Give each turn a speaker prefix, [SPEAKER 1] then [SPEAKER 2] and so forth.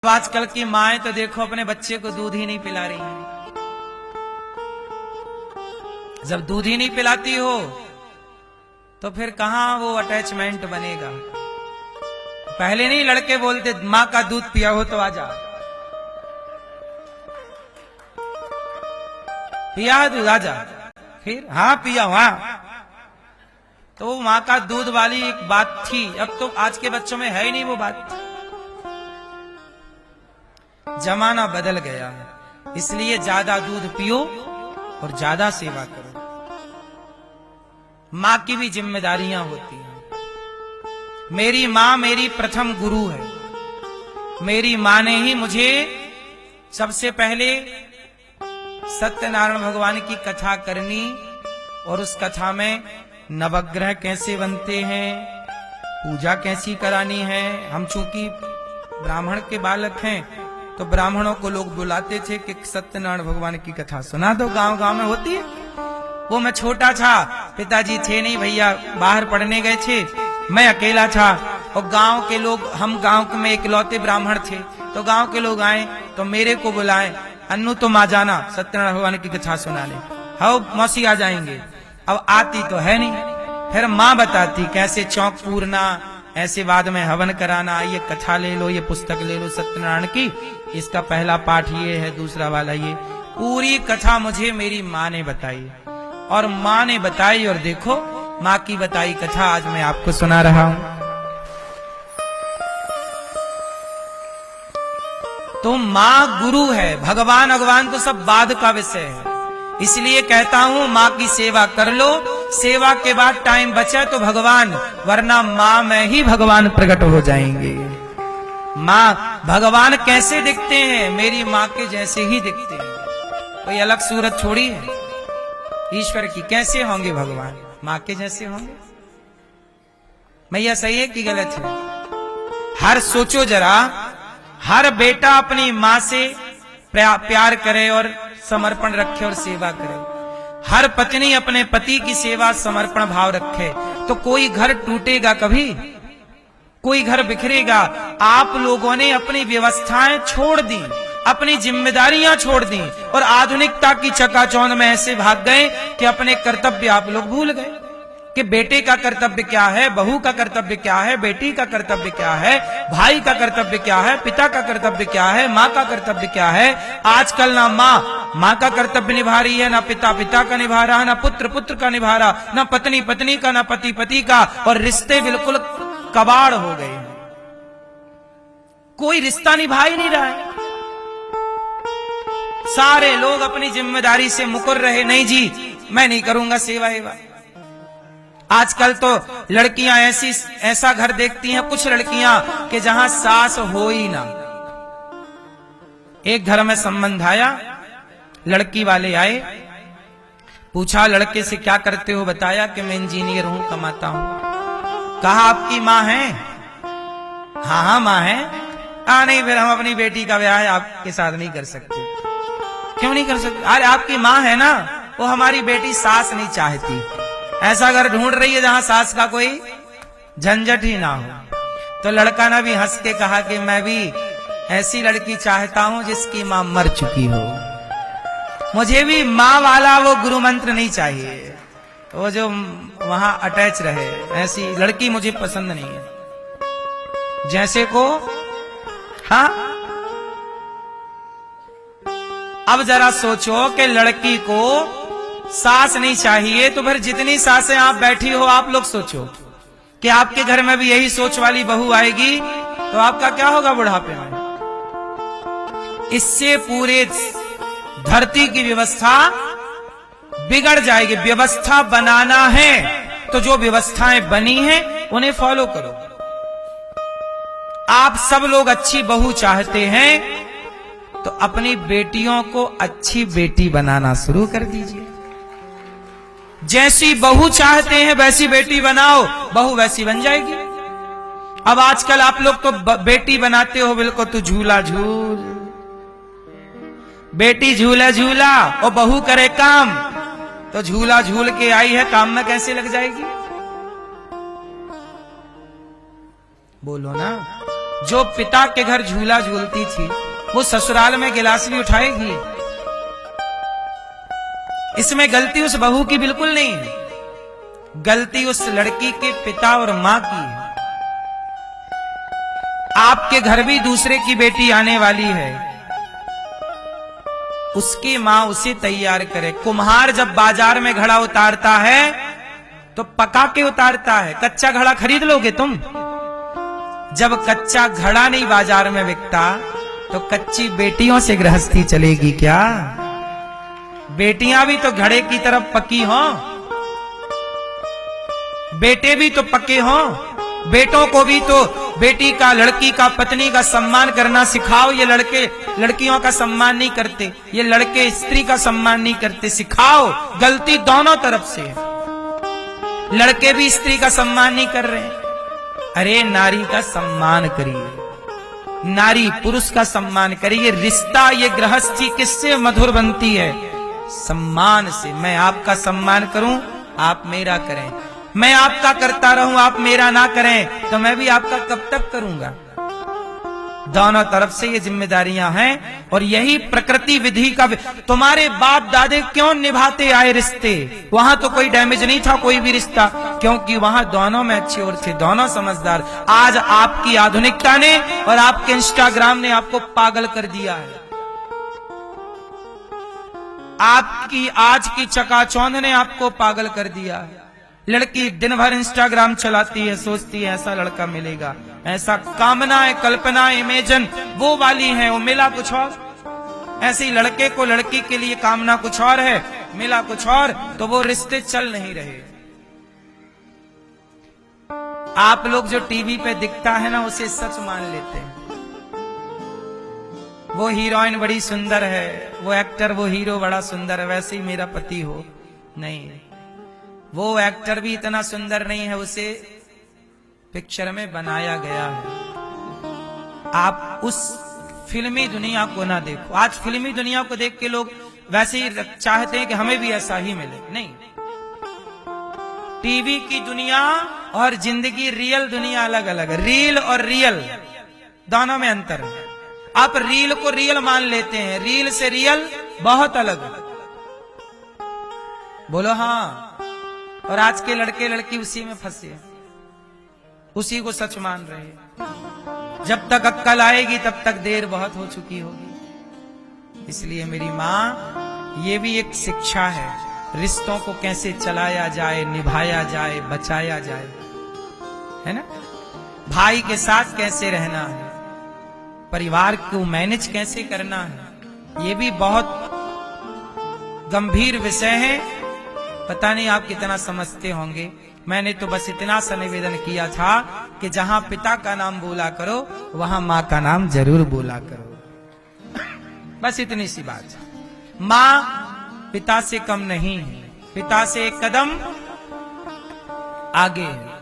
[SPEAKER 1] आजकल की माएं तो देखो अपने बच्चे को दूध ही नहीं पिला रही हैं। जब दूध ही नहीं पिलाती हो तो फिर कहां वो अटैचमेंट बनेगा। पहले नहीं लड़के बोलते मां का दूध पिया हो तो आजा, पिया दूध आजा, फिर हाँ पिया हाँ। तो मां का दूध वाली एक बात थी, अब तो आज के बच्चों में है ही नहीं वो बात। जमाना बदल गया है, इसलिए ज्यादा दूध पियो और ज्यादा सेवा करो। मां की भी जिम्मेदारियां होती हैं। मेरी मां मेरी प्रथम गुरु है। मेरी मां ने ही मुझे सबसे पहले सत्यनारायण भगवान की कथा करनी और उस कथा में नवग्रह कैसे बनते हैं, पूजा कैसी करानी है। हम चूंकि ब्राह्मण के बालक हैं तो ब्राह्मणों को लोग बुलाते थे कि सत्यनारायण भगवान की कथा सुना दो, गांव गांव में होती है। वो मैं छोटा था, पिताजी थे नहीं, भैया बाहर पढ़ने गए थे, मैं अकेला था और गांव के लोग, हम गांव में इकलौते ब्राह्मण थे, तो गांव के लोग आए तो मेरे को बुलाए, अन्नू तुम आ जाना सत्यनारायण भगवान की कथा सुनाने। हाँ मौसी आ जाएंगे। अब आती तो है नहीं, फिर माँ बताती कैसे चौक पूरना, ऐसे बाद में हवन कराना, ये कथा ले लो, ये पुस्तक ले लो सत्यनारायण की, इसका पहला पाठ ये है, दूसरा वाला ये। पूरी कथा मुझे मेरी माँ ने बताई और माँ ने बताई, और देखो माँ की बताई कथा आज मैं आपको सुना रहा हूं। तो माँ गुरु है, भगवान भगवान तो सब बाद का विषय है। इसलिए कहता हूं माँ की सेवा कर लो, सेवा के बाद टाइम बचा तो भगवान, वरना माँ में ही भगवान प्रकट हो जाएंगे। माँ भगवान कैसे दिखते हैं, मेरी माँ के जैसे ही दिखते हैं, कोई अलग सूरत छोड़ी है ईश्वर की। कैसे होंगे भगवान, माँ के जैसे होंगे। मैया सही है कि गलत है? हर सोचो जरा, हर बेटा अपनी माँ से प्यार करे और समर्पण रखे और सेवा करे। हर पत्नी अपने पति की सेवा समर्पण भाव रखे तो कोई घर टूटेगा कभी, कोई घर बिखरेगा। आप लोगों ने अपनी व्यवस्थाएं छोड़ दी, अपनी जिम्मेदारियां छोड़ दी और आधुनिकता की चकाचौंध में ऐसे भाग गए कि अपने कर्तव्य आप लोग भूल गए कि बेटे का कर्तव्य क्या है, बहू का कर्तव्य क्या है, बेटी का कर्तव्य क्या है, भाई का कर्तव्य क्या है, पिता का कर्तव्य क्या है, माँ का कर्तव्य क्या है। आजकल ना माँ का कर्तव्य निभा रही है, ना पिता का निभा रहा, ना पुत्र का निभा रहा, ना पत्नी का, ना पति का, और रिश्ते बिल्कुल कबाड़ हो गए। कोई रिश्ता निभा ही नहीं रहा है। सारे लोग अपनी जिम्मेदारी से मुकर रहे, नहीं जी मैं नहीं करूंगा सेवा एवा। आजकल तो लड़कियां ऐसा घर देखती हैं, कुछ लड़कियां कि जहां सास हो ही ना। एक घर में संबंध आया, लड़की वाले आए, पूछा लड़के से क्या करते हो, बताया कि मैं इंजीनियर हूं, कमाता हूं। कहा आपकी माँ है? हाँ हाँ माँ है। नहीं फिर हम अपनी बेटी का ब्याह आपके साथ नहीं कर सकते। क्यों नहीं कर सकते? अरे आपकी माँ है ना, वो हमारी बेटी सास नहीं चाहती, ऐसा घर ढूंढ रही है जहां सास का कोई झंझट ही ना हो। तो लड़का ने भी हंस के कहा कि मैं भी ऐसी लड़की चाहता हूं जिसकी मां मर चुकी हो, मुझे भी मां वाला वो गुरु मंत्र नहीं चाहिए, वो जो वहां अटैच रहे, ऐसी लड़की मुझे पसंद नहीं है। जैसे को हाँ, अब जरा सोचो कि लड़की को सास नहीं चाहिए तो फिर जितनी सासें आप बैठी हो, आप लोग सोचो कि आपके घर में भी यही सोच वाली बहू आएगी तो आपका क्या होगा बुढ़ापे में। इससे पूरे धरती की व्यवस्था बिगड़ जाएगी। व्यवस्था बनाना है तो जो व्यवस्थाएं बनी हैं उन्हें फॉलो करो। आप सब लोग अच्छी बहू चाहते हैं तो अपनी बेटियों को अच्छी बेटी बनाना शुरू कर दीजिए। जैसी बहू चाहते हैं वैसी बेटी बनाओ, बहू वैसी बन जाएगी। अब आजकल आप लोग तो बेटी बनाते हो बिल्कुल तो झूला झूल, बेटी झूला झूला और बहू करे काम, तो झूला झूल के आई है, काम में कैसे लग जाएगी? बोलो ना। जो पिता के घर झूला झूलती थी वो ससुराल में गिलास भी उठाएगी। इसमें गलती उस बहू की बिल्कुल नहीं है, गलती उस लड़की के पिता और मां की है। आपके घर भी दूसरे की बेटी आने वाली है, उसकी मां उसे तैयार करे। कुम्हार जब बाजार में घड़ा उतारता है तो पका के उतारता है, कच्चा घड़ा खरीद लोगे तुम? जब कच्चा घड़ा नहीं बाजार में बिकता तो कच्ची बेटियों से गृहस्थी चलेगी क्या? बेटियां भी तो घड़े की तरफ पकी हों, बेटे भी तो पके हों। बेटों को भी तो बेटी का, लड़की का, पत्नी का सम्मान करना सिखाओ। ये लड़के लड़कियों का सम्मान नहीं करते, ये लड़के स्त्री का सम्मान नहीं करते, सिखाओ। गलती दोनों तरफ से है, लड़के भी स्त्री का सम्मान नहीं कर रहे। अरे नारी का सम्मान करिए, नारी पुरुष का सम्मान करिए। रिश्ता, ये गृहस्थी किससे मधुर बनती है? सम्मान से। मैं आपका सम्मान करूं, आप मेरा करें। मैं आपका करता रहूं, आप मेरा ना करें, तो मैं भी आपका कब तक करूंगा? दोनों तरफ से ये जिम्मेदारियां हैं और यही प्रकृति विधि का। तुम्हारे बाप दादे क्यों निभाते आए रिश्ते? वहां तो कोई डैमेज नहीं था कोई भी रिश्ता, क्योंकि वहां दोनों में अच्छे और थे, दोनों समझदार। आज आपकी आधुनिकता ने और आपके इंस्टाग्राम ने आपको पागल कर दिया है। आपकी आज की चकाचौंध ने आपको पागल कर दिया है। लड़की दिन भर इंस्टाग्राम चलाती है, सोचती है ऐसा लड़का मिलेगा, ऐसा कामनाएं, कल्पनाएं, इमेजन वो वाली हैं, वो मिला कुछ और। ऐसे ही लड़के को लड़की के लिए कामना कुछ और है, मिला कुछ और, तो वो रिश्ते चल नहीं रहे। आप लोग जो टीवी पे दिखता है ना, उसे सच मान लेते हैं। वो हीरोइन बड़ी सुंदर है, वो एक्टर, वो हीरो बड़ा सुंदर है, वैसे ही मेरा पति हो। नहीं, वो एक्टर भी इतना सुंदर नहीं है, उसे पिक्चर में बनाया गया है। आप उस फिल्मी दुनिया को ना देखो। आज फिल्मी दुनिया को देख के लोग वैसे ही चाहते हैं कि हमें भी ऐसा ही मिले। नहीं, टीवी की दुनिया और जिंदगी, रियल दुनिया अलग अलग है। रील और रियल दोनों में अंतर है। आप रील को रियल मान लेते हैं, रील से रियल बहुत अलग है। बोलो हाँ। और आज के लड़के लड़की उसी में फंसे, उसी को सच मान रहे। जब तक अक्कल आएगी तब तक देर बहुत हो चुकी होगी। इसलिए मेरी मां, ये भी एक शिक्षा है, रिश्तों को कैसे चलाया जाए, निभाया जाए, बचाया जाए, है ना? भाई के साथ कैसे रहना है, परिवार को मैनेज कैसे करना है, ये भी बहुत गंभीर विषय है। पता नहीं आप कितना समझते होंगे। मैंने तो बस इतना सा निवेदन किया था कि जहां पिता का नाम बोला करो वहां मां का नाम जरूर बोला करो। बस इतनी सी बात। मां पिता से कम नहीं है, पिता से एक कदम आगे है।